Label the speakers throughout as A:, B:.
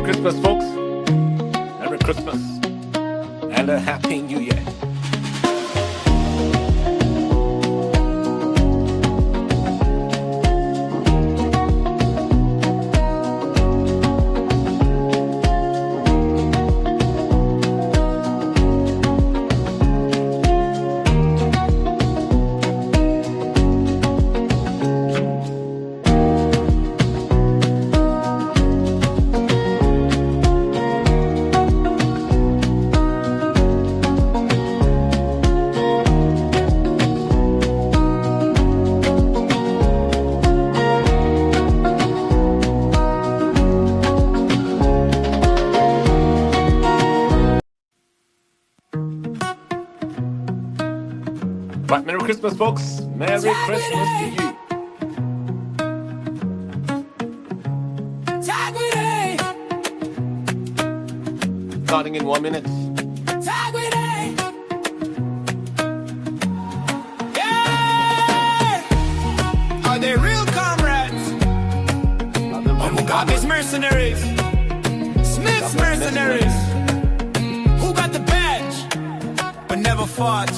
A: Christmas, folks. Merry Christmas and a Happy New Year. Right, Merry Christmas, folks. Merry Christmas to you. Starting in 1 minute.
B: Are they real comrades? Mugabe's mercenaries, Smith's mercenaries, who got the badge but never fought.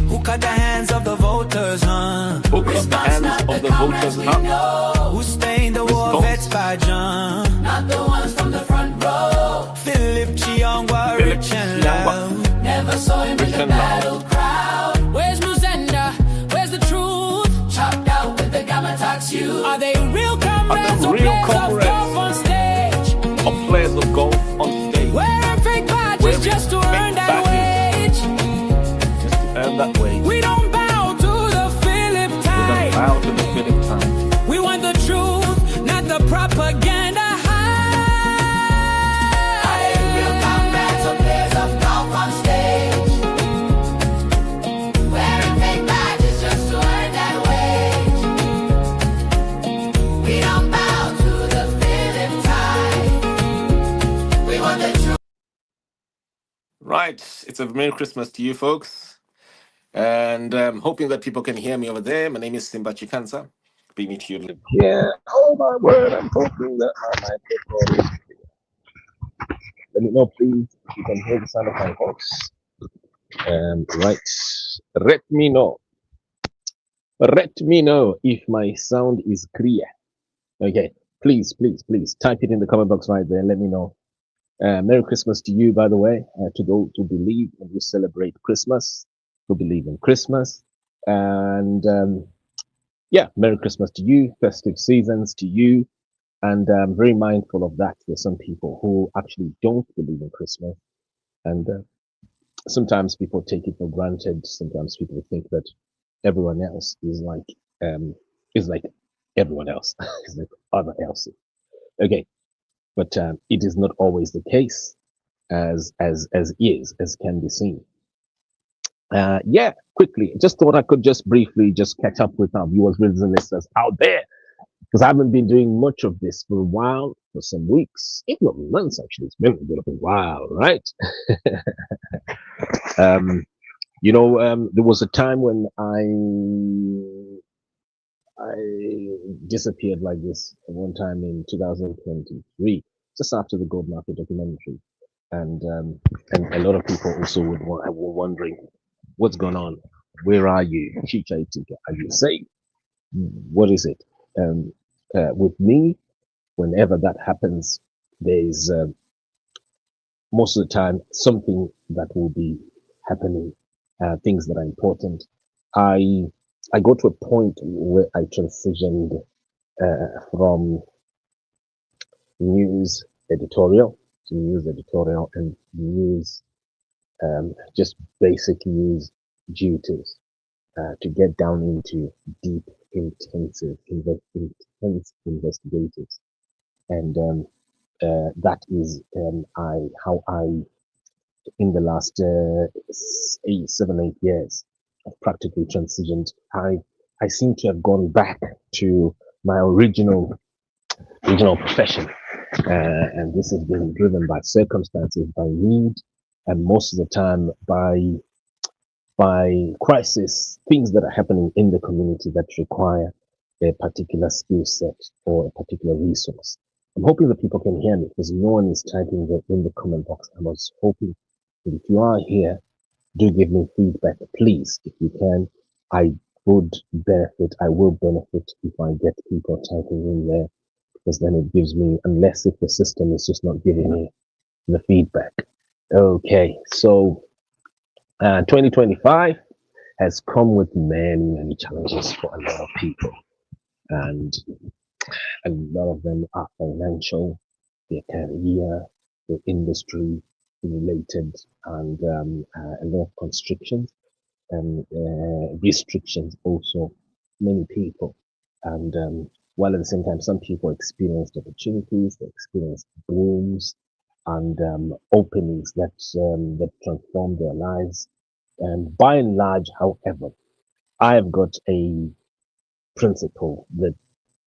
B: Who cut the hands of the voters, huh?
A: Who cut the hands of the voters, huh?
B: Who stained the war vets by John?
C: Not the ones from the front row.
B: Phillip, rich and loud.
C: Never saw him in the battle crowd. Where's Musenda? Where's the truth? Chopped out with the Gamma Tax youth. Are they real comrades or players of golf on stage?
A: Or players of golf on stage?
B: Wearing fake badges just to earn that wage.
A: And that way.
B: We don't bow to the Phillip type.
A: We don't bow to the Phillip type.
B: We want the truth, not the propaganda hype.
C: Are they real comrades or players of golf on stage? Wearing fake badges just to earn that wage. We don't bow to the Phillip type. We want the truth.
A: Right, it's a Merry Christmas to you, folks. And I'm hoping that people can hear me over there. My name is Simba Chikansa. Bring to you.
D: Yeah, oh my word, I'm hoping that my microphone is clear. Let me know, please, if you can hear the sound of my voice. Right, let me know. Let me know if my sound is clear. Okay, please type it in the comment box right there. Let me know. Merry Christmas to you, by the way, to those who believe and who celebrate Christmas, who believe in Christmas. And yeah, Merry Christmas to you, festive seasons to you. And I'm very mindful of that. There's some people who actually don't believe in Christmas. And sometimes people take it for granted. Sometimes people think that everyone else is like everyone else, is like other else's. Okay. But it is not always the case, as can be seen. Yeah, quickly, just thought I could just briefly just catch up with our viewers, readers, and listeners out there, because I haven't been doing much of this for a while, for some weeks, if not months. Actually, it's been a bit of a while, right? There was a time when I disappeared like this one time in 2023, just after the gold market documentary, and a lot of people also were wondering what's going on. Where are you, Chicha Itika? Are you safe? What is it? With me, whenever that happens, there's most of the time something that will be happening, things that are important. I got to a point where I transitioned from news editorial to news editorial and news, just basic news duties, to get down into deep, intense investigators. And that is how I, in the last 7, 8 years, I've practically transitioned. I seem to have gone back to my original profession, and this has been driven by circumstances, by need, and most of the time by crisis, things that are happening in the community that require a particular skill set or a particular resource. I'm hoping that people can hear me because no one is typing in the comment box. I was hoping that if you are here, do give me feedback, please, if you can. I would benefit, I will benefit if I get people typing in there because then it gives me, unless if the system is just not giving me the feedback. Okay, so 2025 has come with many, many challenges for a lot of people. And a lot of them are financial, their career, their industry related, and a lot of constrictions and restrictions also. Many people, and while at the same time, some people experienced opportunities, they experienced booms and openings that transformed their lives. And by and large, however, I have got a principle that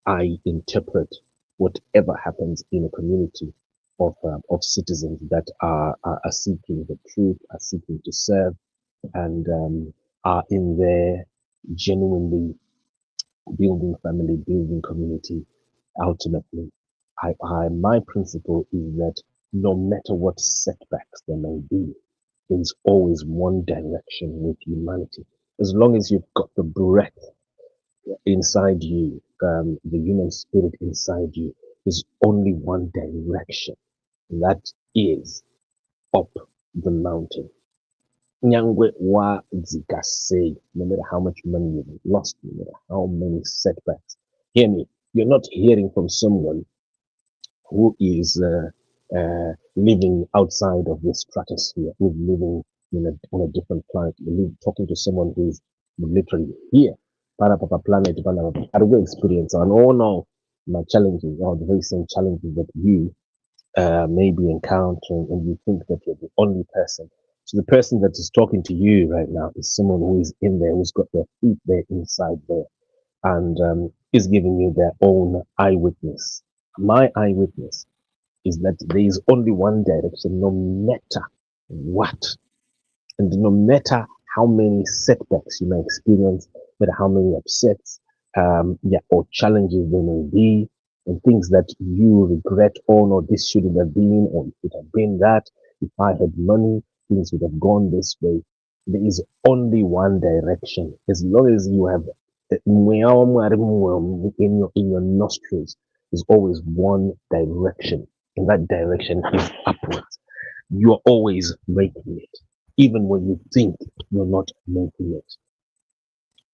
D: I interpret whatever happens in a community of citizens that are seeking the truth, are seeking to serve, and are in there genuinely building family, building community. Ultimately, my principle is that no matter what setbacks there may be, there's always one direction with humanity. As long as you've got the breath inside you, the human spirit inside you, there's only one direction, and that is up the mountain. Nyangwe wa zikase, no matter how much money you've lost, no matter how many setbacks. Hear me, you're not hearing from someone who is living outside of this stratosphere, who's living on a different planet. You're talking to someone who is literally here. Para papa planet, para go experience, and oh no, my challenges are the very same challenges that you may be encountering, and you think that you're the only person. So the person that is talking to you right now is someone who is in there, who's got their feet there inside there, and is giving you their own eyewitness. My eyewitness is that there is only one direction, no matter what. And no matter how many setbacks you may experience, no matter how many upsets, or challenges there may be, and things that you regret, oh no, this shouldn't have been, or it could have been that. If I had money, things would have gone this way. There is only one direction. As long as you have in your nostrils, there's always one direction, and that direction is upwards. You are always making it, even when you think you're not making it.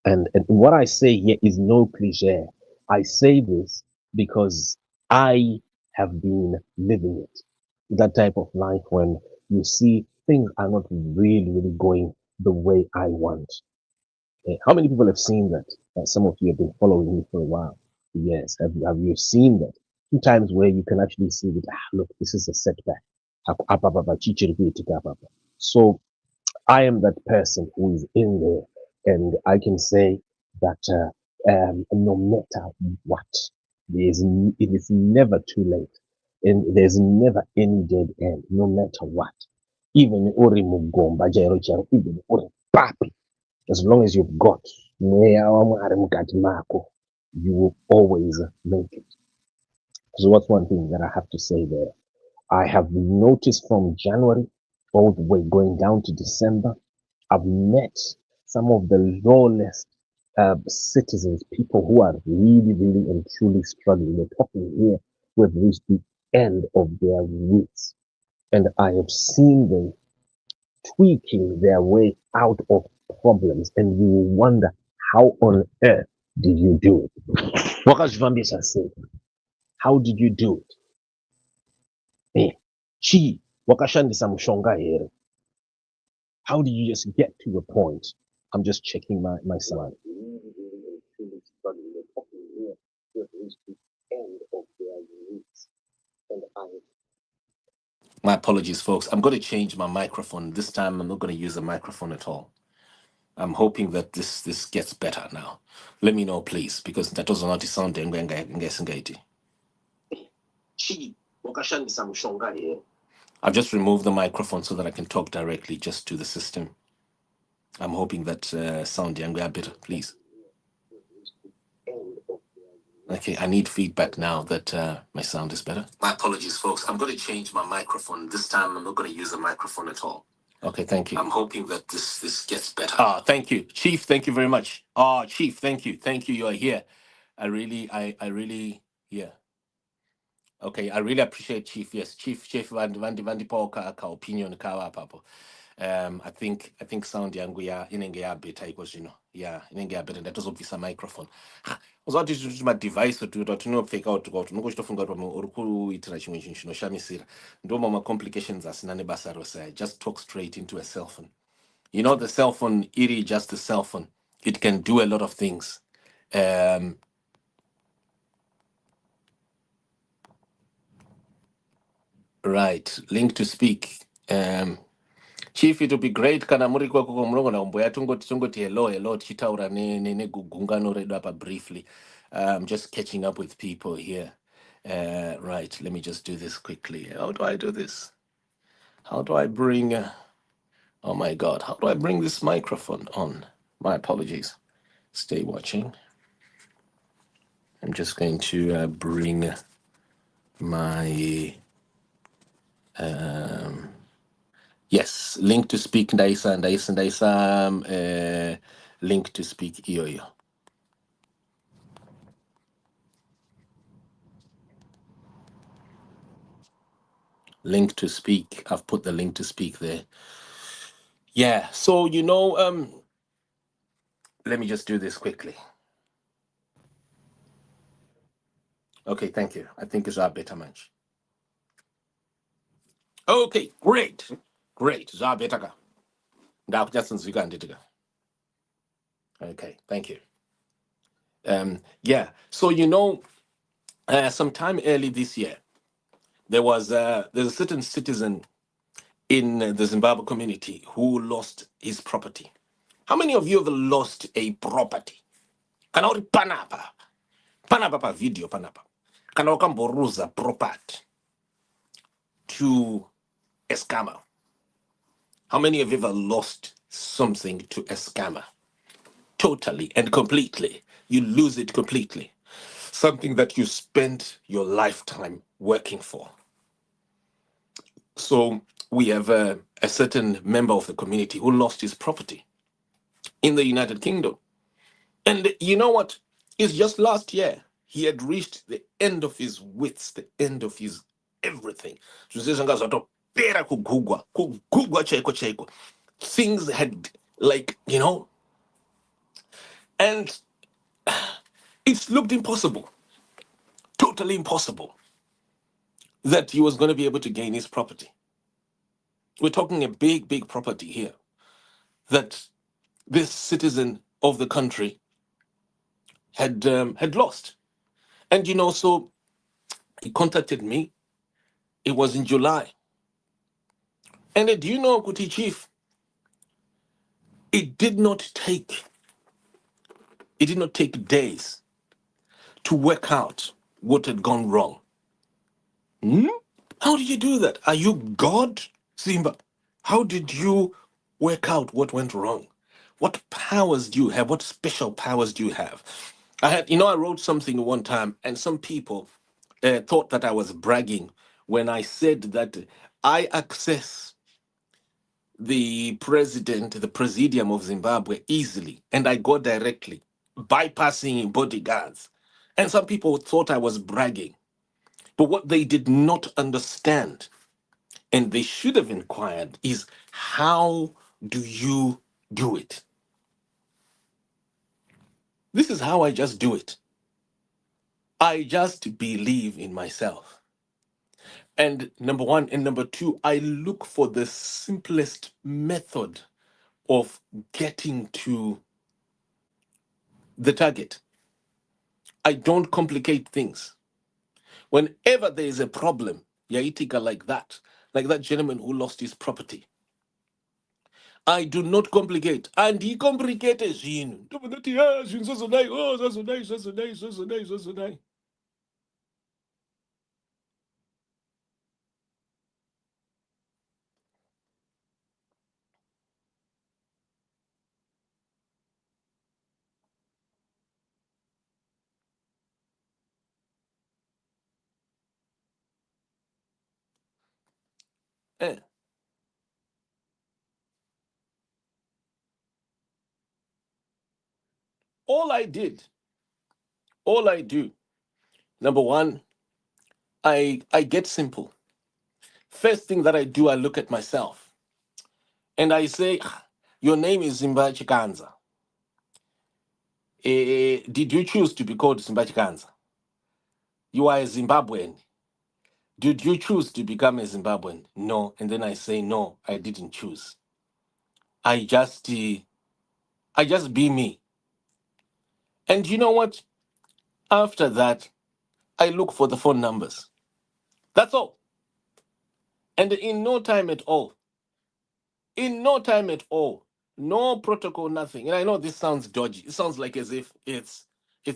D: And what I say here is no cliche. I say this because I have been living it. That type of life when you see things are not really, really going the way I want. How many people have seen that? Some of you have been following me for a while. Yes, have you seen that? Sometimes where you can actually see that, look, this is a setback. So I am that person who is in there, and I can say that no matter what, it is never too late, and there's never any dead end, no matter what. Even uri mugomba jairo charo, even uri papi, as long as you've got mweya wa Mwari mukati mako, you will always make it. So what's one thing that I have to say there? I have noticed from January all the way going down to December, I've met some of the lawless citizens, people who are really, really and truly struggling. We're talking here who have reached the end of their roots. And I have seen them tweaking their way out of problems. And you will wonder, how on earth did you do it? Wakazvambisa said, how did you do it? Chi, wakashandisa mshonga here. How do you just get to a point? I'm just checking my son.
A: My apologies, folks. I'm going to change my microphone. This time, I'm not going to use a microphone at all. I'm hoping that this gets better now. Let me know, please, because that was not sounding. I've just removed the microphone so that I can talk directly just to the system. I'm hoping that sound a bit, please. Okay, I need feedback now that my sound is better. My apologies, folks. I'm going to change my microphone. This time I'm not going to use a microphone at all. Okay, thank you. I'm hoping that this gets better. Ah, thank you. Chief, thank you very much. Ah, Chief, thank you. Thank you. You are here. I really, yeah. Okay, I really appreciate Chief. Yes, Chief Vandi Paul ka opinion kawa papo. I think sound yangu ya inenge ya beta equals yeah inenge ya beta ndatozobvisa microphone uzati kuti madevice tinopfeka kuti unongochitofunga kuti uri kuitira chimwe chinhu chinoshamisira ndoma macomplications asina nebasa rose. I just talk straight into a cell phone. The cell phone, it is just a cell phone. It can do a lot of things. Right, link to speak. Chief, it would be great kana muri kwako munogona kumboya tungoti hello tichitaura negugungano redu apa briefly. Just catching up with people here. Right, let me just do this quickly. How do I do this? How do I bring oh my god, how do I bring this microphone on? My apologies. Stay watching. I'm just going to bring my yes, link to speak ndaisa link to speak iyo. Link to speak. I've put the link to speak there. Yeah, so let me just do this quickly. Okay, thank you. I think it's our better match. Okay, great. Zabetaka. Okay, thank you. Yeah, so sometime early this year, there's a certain citizen in the Zimbabwe community who lost his property. How many of you have lost a property? Kana uri panapa pa video panapa. Kana ukamboruza property to a scammer. How many of you have ever lost something to a scammer? Totally and completely. You lose it completely. Something that you spent your lifetime working for. So we have a certain member of the community who lost his property in the United Kingdom. And you know what? It's just last year he had reached the end of his wits, the end of his everything. Things had and it looked impossible, totally impossible, that he was going to be able to gain his property. We're talking a big property here that this citizen of the country had lost. And so he contacted me. It was in July. And do you know, Kuti Chief, it did not take days to work out what had gone wrong. How did you do that? Are you God, Simba? How did you work out what went wrong? What powers do you have? What special powers do you have? I wrote something one time, and some people thought that I was bragging when I said that I access the presidium of Zimbabwe easily, and I go directly, bypassing bodyguards. And some people thought I was bragging. But what they did not understand, and they should have inquired, is how do you do it? This is how I just do it. I just believe in myself. And number one, and number two, I look for the simplest method of getting to the target. I don't complicate things. Whenever there is a problem, Yaitika like that gentleman who lost his property, I do not complicate. And he complicated zvinhu. Ndobonoti, zvinhu zazodai, zazodai. Eh. All I do, number one, I get simple. First thing that I do, I look at myself and I say, "Ah, your name is Zimba Chikanza. Did you choose to be called Zimba Chikanza? You are a Zimbabwean. Did you choose to become a Zimbabwean? No." And then I say, no, I didn't choose. I just be me. And you know what? After that, I look for the phone numbers. That's all. And in no time at all, no protocol, nothing. And I know this sounds dodgy. It sounds like as if it's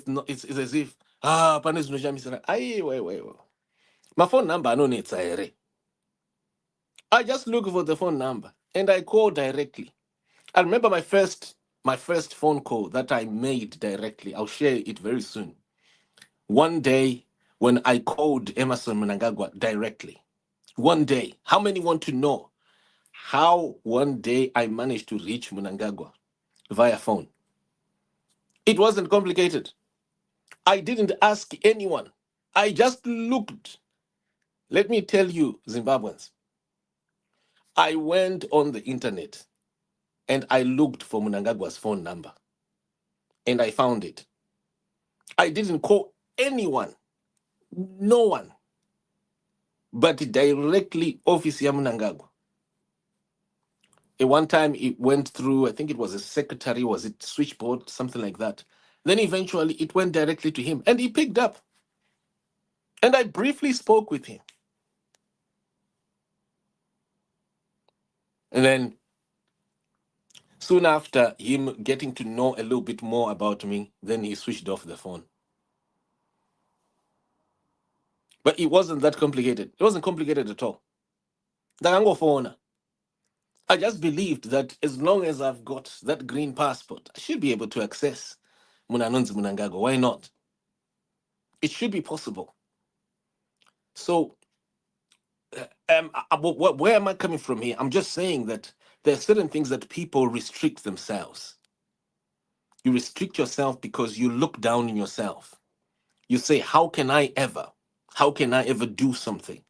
A: not it's as if panes no jamisana. Wait. My phone number I don't need it. I just look for the phone number and I call directly. I remember my first phone call that I made directly. I'll share it very soon. One day when I called Emerson Mnangagwa directly. One day. How many want to know how one day I managed to reach Mnangagwa via phone? It wasn't complicated. I didn't ask anyone. I just looked. Let me tell you, Zimbabweans, I went on the internet and I looked for Mnangagwa's phone number and I found it. I didn't call anyone, no one, but directly Office ya Mnangagwa. At one time it went through, I think it was a secretary, was it switchboard, something like that. Then eventually it went directly to him and he picked up. And I briefly spoke with him. And then soon after him getting to know a little bit more about me, then he switched off the phone. But it wasn't that complicated. It wasn't complicated at all. Phone. I just believed that as long as I've got that green passport, I should be able to access Munanunzi Munangago. Why not? It should be possible. So, where am I coming from here? I'm just saying that there are certain things that people restrict themselves. You restrict yourself because you look down on yourself. You say, how can I ever? How can I ever do something?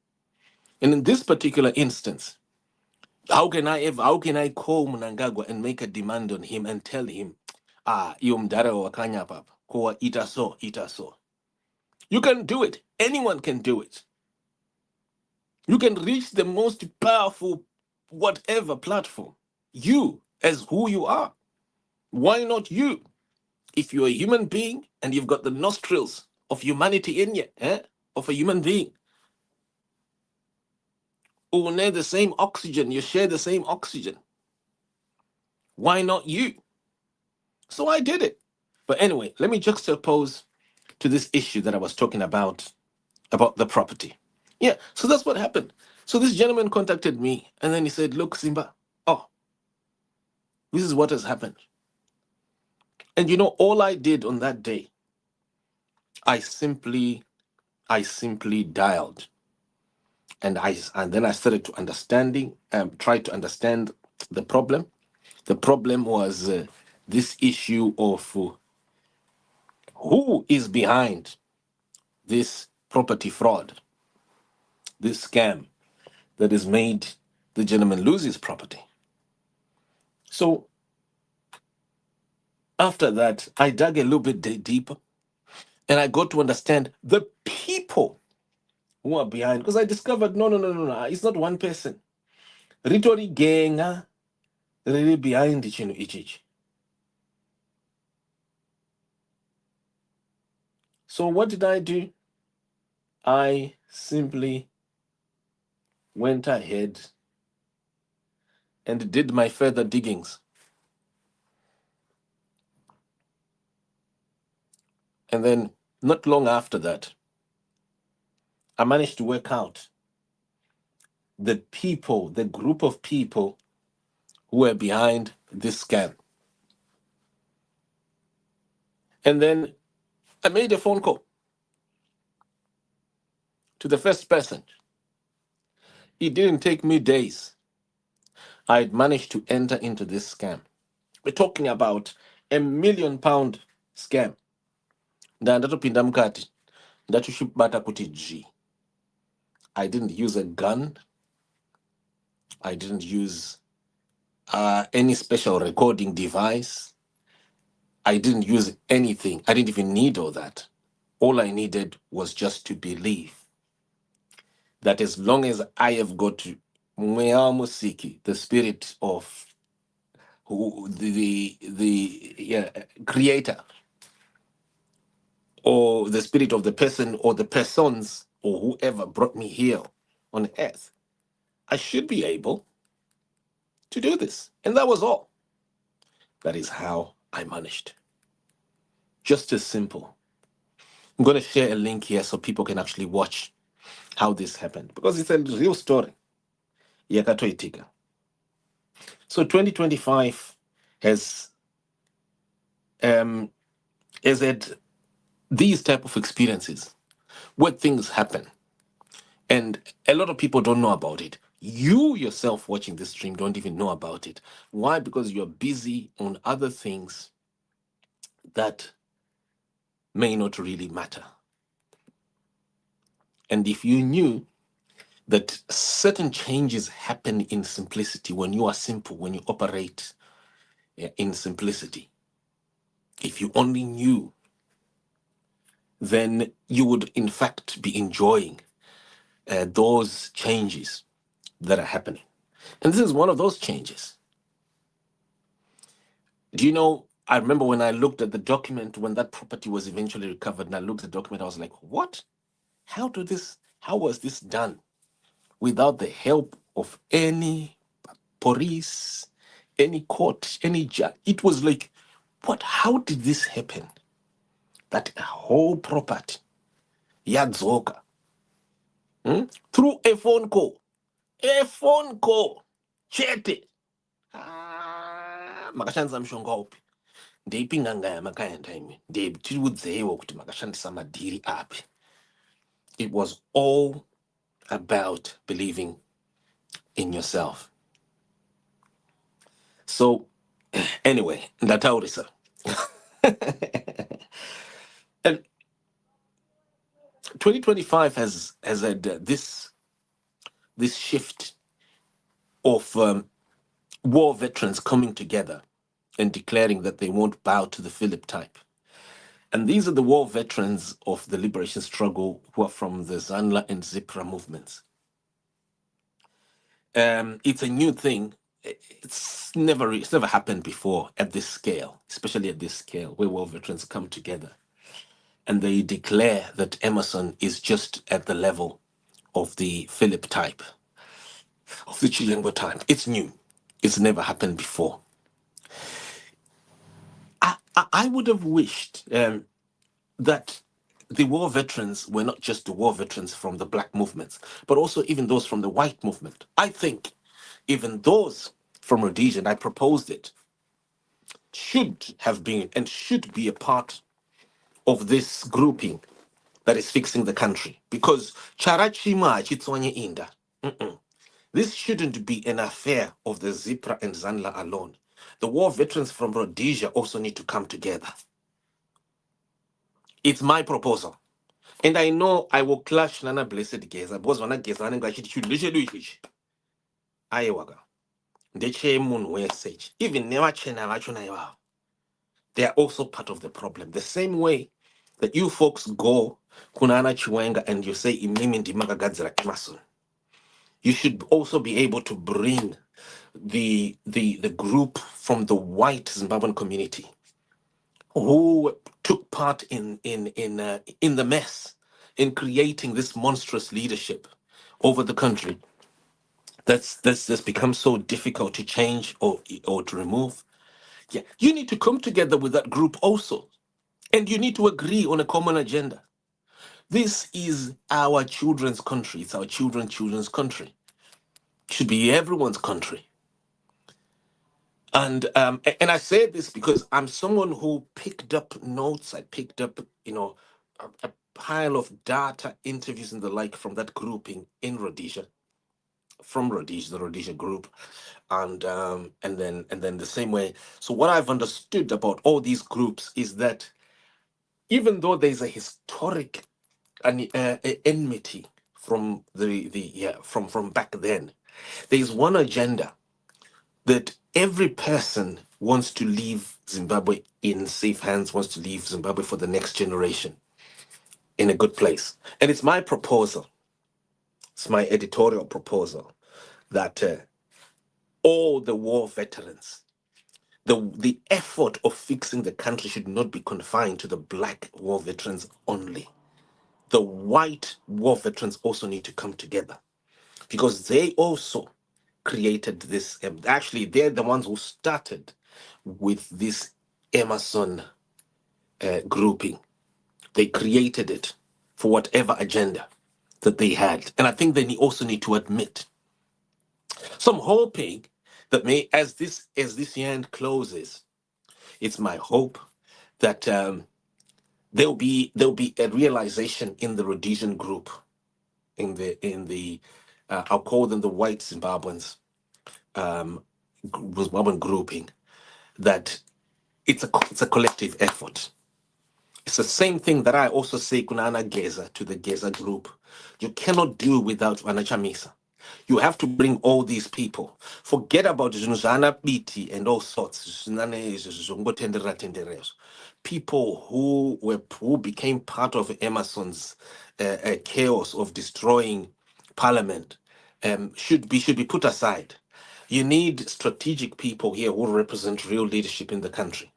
A: And in this particular instance, how can I call Mnangagwa and make a demand on him and tell him, iyo mdara wa Kanya papa, kwa ita so. You can do it. Anyone can do it. You can reach the most powerful whatever platform. You, as who you are. Why not you? If you're a human being and you've got the nostrils of humanity in you, of a human being, who need the same oxygen, you share the same oxygen. Why not you? So I did it. But anyway, let me juxtapose to this issue that I was talking about the property. Yeah, so that's what happened. So this gentleman contacted me and then he said, look, Simba, this is what has happened. And you know, all I did on that day, I simply dialed. And then I started to try to understand the problem. The problem was this issue of who is behind this property fraud, this scam that has made the gentleman lose his property. So after that, I dug a little bit deeper and I got to understand the people who are behind, because I discovered no, it's not one person. Ritori genga really behind each. So what did I do? I simply went ahead and did my further diggings. And then, not long after that, I managed to work out the group of people who were behind this scam. And then I made a phone call to the first person. It didn't take me days. I had managed to enter into this scam. We're talking about £1 million scam. Ndatopinda mukati ndatushibata kuti G. I didn't use a gun. I didn't use any special recording device. I didn't use anything. I didn't even need all that. All I needed was just to believe that as long as I have got Mweya Musiki, the spirit of who the creator, or the spirit of the person or the persons or whoever brought me here on earth, I should be able to do this. And that was all. That is how I managed. Just as simple. I'm going to share a link here so people can actually watch how this happened, because it's a real story. Yakatoitika. So 2025 has had these type of experiences where things happen, and a lot of people don't know about it. You yourself watching this stream don't even know about it. Why? Because you're busy on other things that may not really matter. And if you knew that certain changes happen in simplicity, when you are simple, when you operate in simplicity, if you only knew, then you would in fact be enjoying those changes that are happening. And this is one of those changes. Do you know, I remember when I looked at the document, when that property was eventually recovered, and I looked at the document, I was like, what? How was this done without the help of any police, any court, any judge? It was like, what? How did this happen? That whole property, Yadzoka, through a phone call, chete. Makashandisa mushonga upi? Ndeipinga ngaya makaenda imi. Ndeiudzewo kuti makashandisa madhiri api. It was all about believing in yourself. So, anyway, ndataurisa. And 2025 has had this shift of war veterans coming together and declaring that they won't bow to the Phillip type. And these are the war veterans of the liberation struggle who are from the Zanla and Zipra movements. It's a new thing. It's never happened before at this scale, especially at this scale, where war veterans come together and they declare that Emerson is just at the level of the Phillip type, of the Chilengo type. It's new. It's never happened before. I would have wished that the war veterans were not just the war veterans from the black movements, but also even those from the white movement. I think even those from Rhodesia, and I proposed it, should have been and should be a part of this grouping that is fixing the country. Because Charachima Chitswanye Inda, this shouldn't be an affair of the Zipra and Zanla alone. The war veterans from Rhodesia also need to come together. It's my proposal. And I know I will clash Nana Blessed Geza, because when I get on and Ayawaga. Ndeche Moon Wesage. Even never Chena, they are also part of the problem. The same way that you folks go Kunana Chiwenga and you say Imimi Ndimaga Gadzira Emerson, you should also be able to bring the group from the white Zimbabwean community who took part in the mess in creating this monstrous leadership over the country that's become so difficult to change or to remove. Yeah, you need to come together with that group also, and you need to agree on a common agenda. This is our children's country. It's our children's country. It should be everyone's country. And I say this because I'm someone who picked up notes. I picked up, a pile of data, interviews, and the like from that grouping in Rhodesia. from Rhodesia, the Rhodesia group, and then the same way. So what I've understood about all these groups is that even though there's a historic enmity from from back then, there is one agenda that every person wants to leave Zimbabwe in safe hands, wants to leave Zimbabwe for the next generation in a good place. And it's my proposal, it's my editorial proposal that all the war veterans, the effort of fixing the country should not be confined to the black war veterans only. The white war veterans also need to come together because they also created this. Actually, they're the ones who started with this Emerson grouping. They created it for whatever agenda that they had. And I think they also need to admit. So I'm hoping that as this year closes, it's my hope that there'll be a realization in the Rhodesian group, in the I'll call them the white Zimbabweans, Zimbabwean grouping, that it's a collective effort. It's the same thing that I also say kunana Geza to the Geza group. You cannot do without Vanachamisa. You have to bring all these people. Forget about Zunzana Biti and all sorts. People who became part of Emerson's chaos of destroying Parliament should be put aside. You need strategic people here who represent real leadership in the country.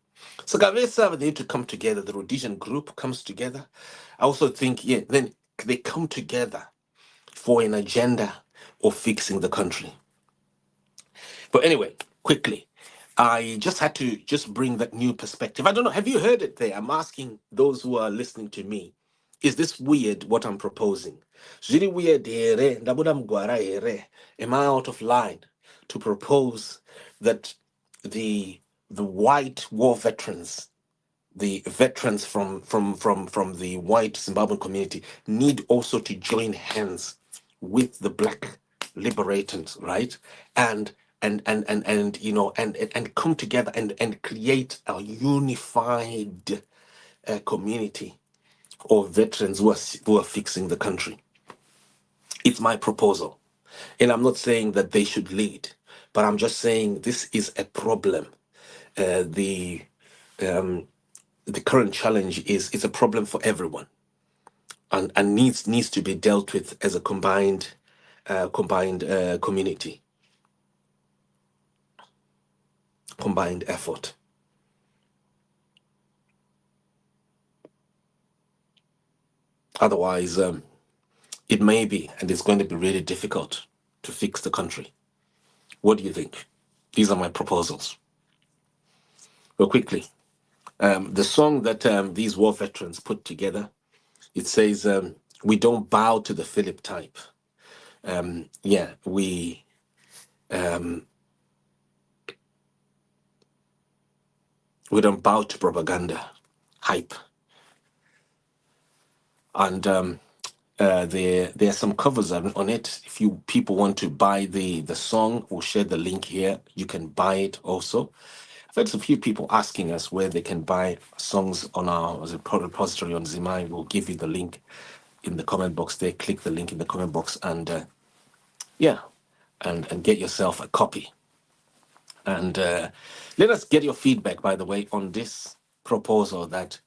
A: So Gavesa, they need to come together. The Rhodesian group comes together. I also think, then they come together for an agenda of fixing the country. But anyway, quickly, I just had to bring that new perspective. I don't know, have you heard it there? I'm asking those who are listening to me, is this weird what I'm proposing? It's really weird here. Am I out of line to propose that the white war veterans, the veterans from the white Zimbabwean community, need also to join hands with the black liberators, right? And come together and create a unified community of veterans who are fixing the country. It's my proposal, and I'm not saying that they should lead, but I'm just saying this is a problem. The current challenge is a problem for everyone, and needs to be dealt with as a combined community, combined effort. Otherwise, it may be, and it's going to be really difficult to fix the country. What do you think? These are my proposals. Well, quickly, the song that these war veterans put together, it says, we don't bow to the Phillip type. We don't bow to propaganda, hype. And there are some covers on it. If people want to buy the song, we'll share the link here. You can buy it also. I've had a few people asking us where they can buy songs on our repository on Zimai. We'll give you the link in the comment box there. Click the link in the comment box and and get yourself a copy. And let us get your feedback, by the way, on this proposal that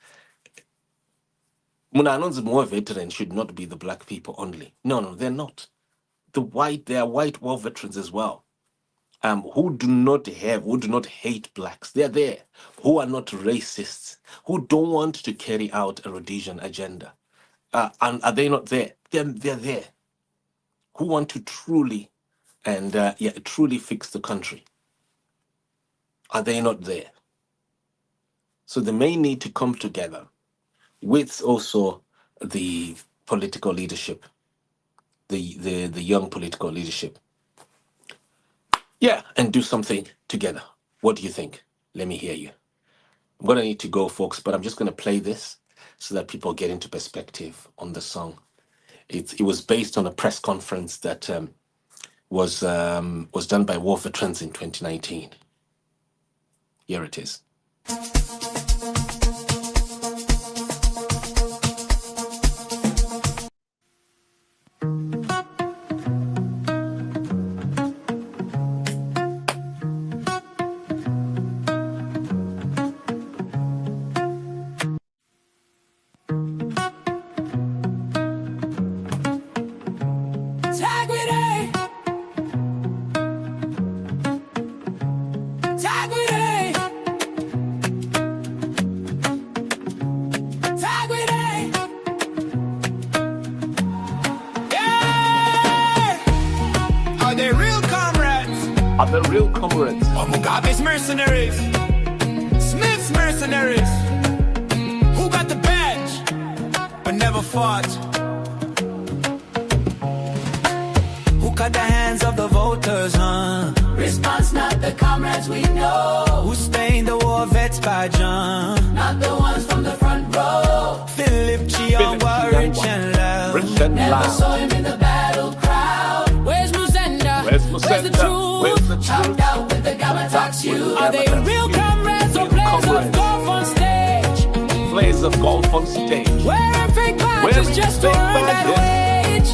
A: Munanon's more veterans should not be the black people only. No, they're not. They are white war veterans as well. Who do not hate blacks. They're there. Who are not racists. Who don't want to carry out a Rhodesian agenda. And are they not there? They're there. Who want to truly truly fix the country. Are they not there? So they may need to come together with also the political leadership, the young political leadership. Yeah, and do something together. What do you think? Let me hear you. I'm going to need to go, folks, but I'm just going to play this so that people get into perspective on the song. It was based on a press conference that was done by War Veterans in 2019. Here it is.
B: Are the real comrades? Mugabe's mercenaries, Smith's mercenaries, who got the badge but never fought, who cut the hands of the voters,
C: Response, not the comrades we know,
B: who stained the war vets badge,
C: not the ones from the front row.
B: Phillip, Chihuahua, rich and loud,
C: never saw him in the battle crowd. Where's Musenda? Where's the truth? Chopped out with the Gamma youth. Are they real comrades or players of golf on stage?
A: Players of golf on stage.
C: Wearing fake badges just to earn that wage.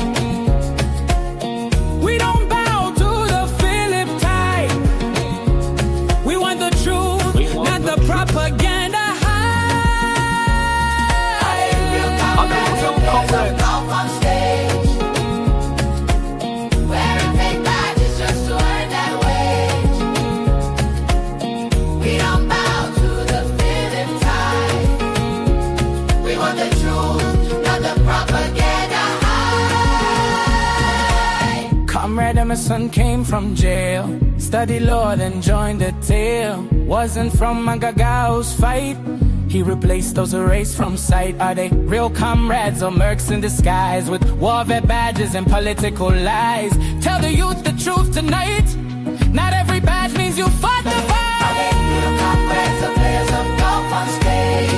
C: We don't bow to the Phillip type. We want the truth, not the propaganda hype. Real comrades or players of golf on stage. Comrade Emerson came from jail, studied law then joined the tail. Wasn't from Magagao's fight, he replaced those erased from sight. Are they real comrades or mercs in disguise with war vet badges and political lies? Tell the youth the truth tonight, not every badge means you fought the fight. Are they real comrades or players of golf on stage?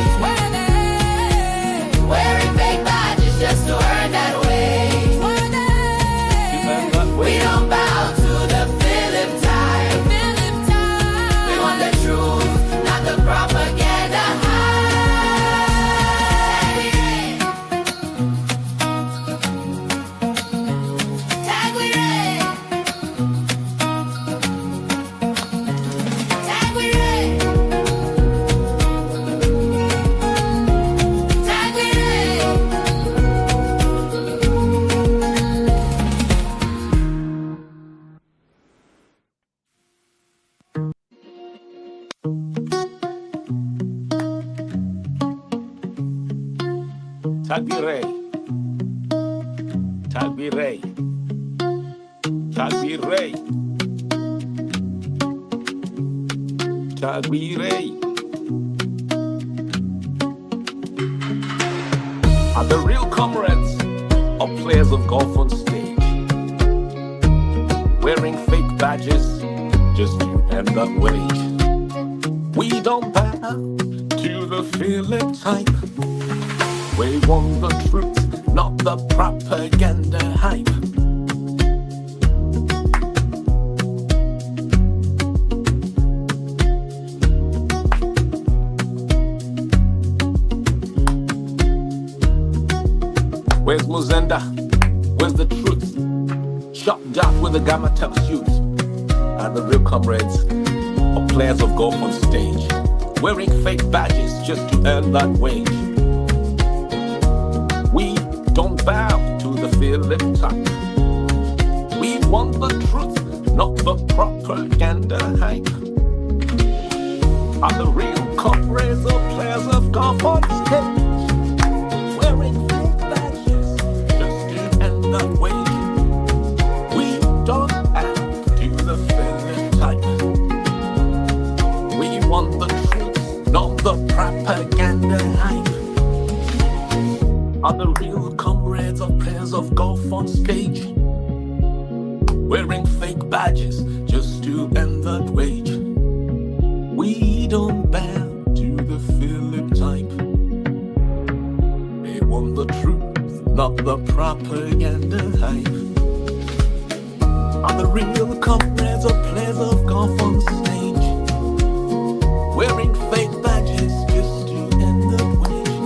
C: Wearing fake badges just to earn that wage. We don't bow to the Phillip type. We want the truth, not the propaganda hype. Tag we raid. Tag we raid. Tag we raid.
A: Tagbiray, Tagbiray, Tagbiray, Tagbiray. Are the real comrades or players of golf on stage, wearing fake badges just to earn that wage? We don't bow to the Phillip type. We want the truth, not the propaganda hype. Where's Musenda? Where's the truth? Chopped out with the Gamma youth. Are the real comrades or players of golf on stage, wearing fake badges just to earn that wage? We don't bow to the Phillip type. We want the truth, not the propaganda hype. Are the real comrades or players of golf on stage, wearing fake badges just to earn that wage? We don't bow to the Phillip type. We want the truth, not the propaganda hype. Are the real comrades or players of golf on stage, wearing fake badges just to earn that wage? We don't bow to the Phillip type. They want the truth, not the propaganda hype. Are the real comrades or players of golf on stage, wearing fake badges just to end the wage?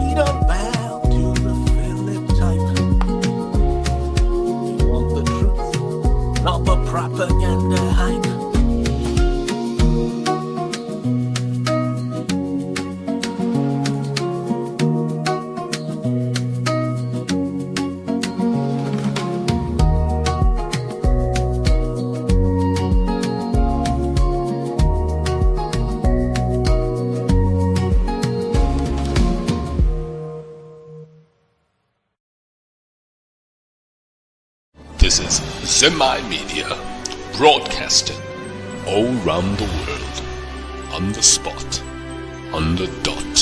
A: We don't bow to the Phillip type. We want the truth, not the propaganda hype.
E: This is Semi Media, broadcasting all round the world, on the spot, on the dot.